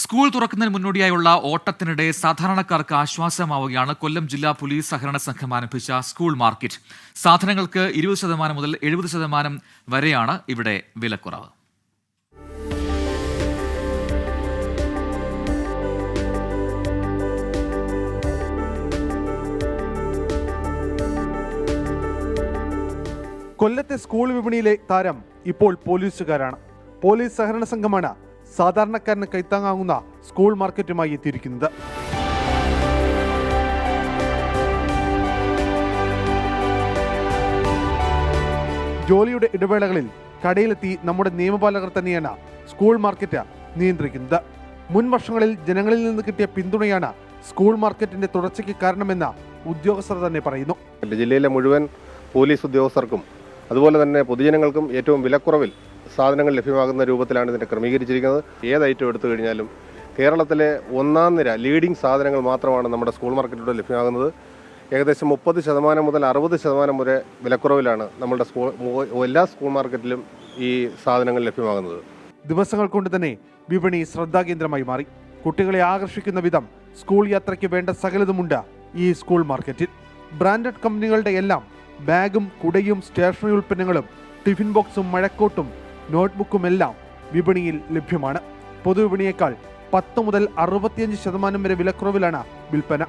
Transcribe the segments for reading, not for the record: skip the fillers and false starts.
School തുറക്കുന്നതിന് മുന്നോടിയായുള്ള ഓട്ടത്തിനിടെ സാധാരണക്കാർക്ക് ആശ്വാസമാവുകയാണ് കൊല്ലം ജില്ലാ പോലീസ് സഹകരണ സംഘം ആരംഭിച്ച സ്കൂൾ മാർക്കറ്റ്. സാധനങ്ങൾക്ക് 20% മുതൽ 70% വരെയാണ് ഇവിടെ വിലക്കുറവ്. കൊല്ലത്തെ സ്കൂൾ വിപണിയിലെ താരം ഇപ്പോൾ പോലീസുകാരാണ്. പോലീസ് സഹകരണ സംഘമാണ് സാധാരണക്കാരന് കൈത്താങ്ങാകുന്ന സ്കൂൾ മാർക്കറ്റുമായി എത്തിയിരിക്കുന്നത്. ജോലിയുടെ ഇടവേളകളിൽ കടയിലെത്തി നമ്മുടെ നിയമപാലകർ തന്നെയാണ് സ്കൂൾ മാർക്കറ്റ് നിയന്ത്രിക്കുന്നത്. മുൻ വർഷങ്ങളിൽ ജനങ്ങളിൽ നിന്ന് കിട്ടിയ പിന്തുണയാണ് സ്കൂൾ മാർക്കറ്റിന്റെ തുടർച്ചയ്ക്ക് കാരണമെന്ന് ഉദ്യോഗസ്ഥർ തന്നെ പറയുന്നു. ജില്ലയിലെ മുഴുവൻ പോലീസ് ഉദ്യോഗസ്ഥർക്കും അതുപോലെ തന്നെ പൊതുജനങ്ങൾക്കും ഏറ്റവും വിലക്കുറവിൽ സാധനങ്ങൾ ലഭ്യമാകുന്ന രൂപത്തിലാണ് ഇതിനെ ക്രമീകരിച്ചിരിക്കുന്നത്. ഏത് ഐറ്റം എടുത്തു കഴിഞ്ഞാലും കേരളത്തിലെ ഒന്നാം നിര ലീഡിംഗ് സാധനങ്ങൾ മാത്രമാണ് നമ്മുടെ സ്കൂൾ മാർക്കറ്റിലൂടെ ലഭ്യമാകുന്നത്. ഏകദേശം 30% മുതൽ 60% വരെ വിലക്കുറവിലാണ് നമ്മുടെ എല്ലാ സ്കൂൾ മാർക്കറ്റിലും ഈ സാധനങ്ങൾ ലഭ്യമാകുന്നത്. ദിവസങ്ങൾ കൊണ്ട് തന്നെ വിപണി ശ്രദ്ധാകേന്ദ്രമായി മാറി. കുട്ടികളെ ആകർഷിക്കുന്ന വിധം സ്കൂൾ യാത്രയ്ക്ക് വേണ്ട സകലതുമുണ്ട് ഈ സ്കൂൾ മാർക്കറ്റിൽ. ബ്രാൻഡഡ് കമ്പനികളുടെ എല്ലാം ബാഗും കുടയും സ്റ്റേഷനറി ഉൽപ്പന്നങ്ങളും ടിഫിൻ ബോക്സും മഴക്കോട്ടും നോട്ട്ബുക്കും എല്ലാം വിപണിയിൽ ലഭ്യമാണ്. പൊതുവിപണിയേക്കാൾ 10 മുതൽ 65% വരെ വിലക്കുറവിലാണ് വിൽപ്പന.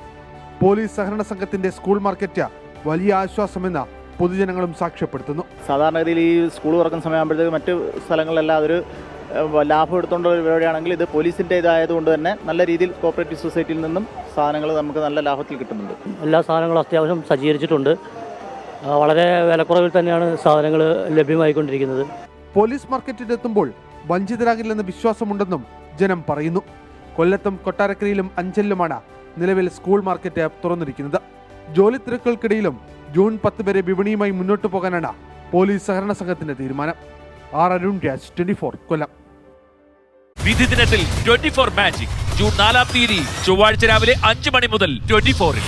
പോലീസ് സഹകരണ സംഘത്തിന്റെ സ്കൂൾ മാർക്കറ്റ് വലിയ ആശ്വാസമെന്ന് പൊതുജനങ്ങളും സാക്ഷ്യപ്പെടുത്തുന്നു. സാധാരണഗതിയിൽ ഈ സ്കൂൾ തുറക്കുന്ന സമയമാകുമ്പോഴത്തേക്ക് മറ്റ് സ്ഥലങ്ങളിലെല്ലാം അതൊരു ലാഭം എടുത്തുകൊണ്ടുള്ള പരിപാടിയാണെങ്കിൽ ഇത് പോലീസിൻ്റെ ഇതായതുകൊണ്ട് തന്നെ നല്ല രീതിയിൽ കോപ്പറേറ്റീവ് സൊസൈറ്റിയിൽ നിന്നും സാധനങ്ങൾ നമുക്ക് നല്ല ലാഭത്തിൽ കിട്ടുന്നുണ്ട്. എല്ലാ സാധനങ്ങളും അത്യാവശ്യം സജ്ജീകരിച്ചിട്ടുണ്ട്. വളരെ വിലക്കുറവിൽ തന്നെയാണ് സാധനങ്ങൾ ലഭ്യമായിക്കൊണ്ടിരിക്കുന്നത്. പോലീസ് മാർക്കറ്റിലെത്തുമ്പോൾ വഞ്ചിതരാകില്ലെന്ന് വിശ്വാസമുണ്ടെന്നും ജനം പറയുന്നു. കൊല്ലത്തും കൊട്ടാരക്കരയിലും അഞ്ചലിലുമാണ് നിലവിൽ സ്കൂൾ മാർക്കറ്റ് തുറന്നിരിക്കുന്നത്. ജോലി തിരക്കുകൾക്കിടയിലും ജൂൺ 10 വരെ വിപണിയുമായി മുന്നോട്ടു പോകാനാണ് പോലീസ് സഹകരണ സംഘത്തിന്റെ തീരുമാനം. അരുൺ രാജ്, 24 കൊല്ലം. വിധി ദിനത്തിൽ 24 മാജിക് ജൂൺ 4 ചൊവ്വാഴ്ച രാവിലെ 5 മണി മുതൽ 24-ൽ.